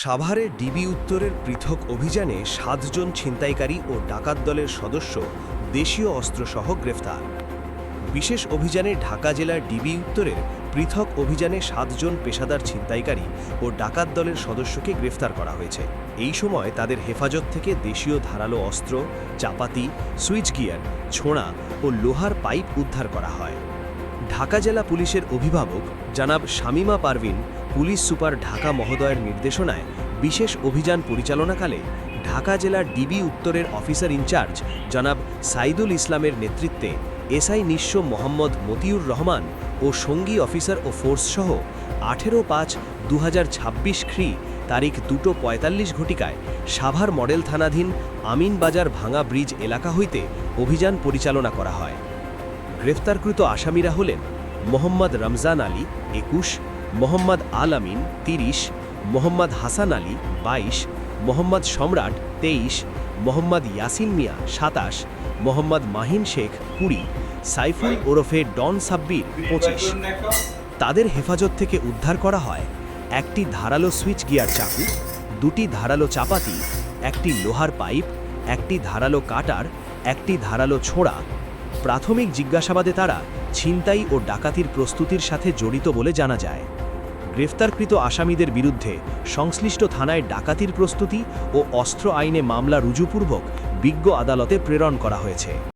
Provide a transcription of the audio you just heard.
সাভারে ডিবি উত্তরের পৃথক অভিযানে ৭ জন ছিনতাইকারী ও ডাকাত দলের সদস্য দেশীয় অস্ত্রসহ গ্রেফতার। বিশেষ অভিযানে ঢাকা জেলার ডিবি উত্তরের পৃথক অভিযানে ৭ জন পেশাদার ছিনতাইকারী ও ডাকাত দলের সদস্যকে গ্রেফতার করা হয়েছে। এই সময় তাদের হেফাজত থেকে দেশীয় ধারালো অস্ত্র, চাপাতি, সুইচ গিয়ার, ছোঁড়া ও লোহার পাইপ উদ্ধার করা হয়। ঢাকা জেলা পুলিশের অভিভাবক জনাব শামীমা পারভিন পুলিশ সুপার ঢাকা মহোদয়ের নির্দেশনায় বিশেষ অভিযান পরিচালনাকালে ঢাকা জেলার ডিবি উত্তরের অফিসার ইনচার্জ জনাব সাইদুল ইসলামের নেতৃত্বে এসআই নিঃস্ব মোহাম্মদ মতিউর রহমান ও সঙ্গী অফিসার ও ফোর্সসহ 18/5/2026 খ্রি তারিখ 2:45 ঘটিকায় সাভার মডেল থানাধীন আমিনবাজার ভাঙা ব্রিজ এলাকা হইতে অভিযান পরিচালনা করা হয়। গ্রেফতারকৃত আসামিরা হলেন মোহাম্মদ রমজান আলী 21, মোহাম্মদ আল আমিন 30, মোহাম্মদ হাসান আলী 22, মোহাম্মদ সম্রাট 23, মোহাম্মদ ইয়াসিন মিয়া 27, মোহাম্মদ মাহিন শেখ 20, সাইফুল ওরফে ডন সাব্বির 25। তাদের হেফাজত থেকে উদ্ধার করা হয় একটি ধারালো সুইচ গিয়ার চাকু, 2টি ধারালো চাপাতি, একটি লোহার পাইপ, একটি ধারালো কাটার, একটি ধারালো ছোঁড়া। প্রাথমিক জিজ্ঞাসাবাদে তারা ছিনতাই ও ডাকাতির প্রস্তুতির সাথে জড়িত বলে জানা যায়। গ্রেফতারকৃত আসামিদের বিরুদ্ধে সংশ্লিষ্ট থানায় ডাকাতির প্রস্তুতি ও অস্ত্র আইনে মামলা রুজুপূর্বক বিজ্ঞ আদালতে প্রেরণ করা হয়েছে।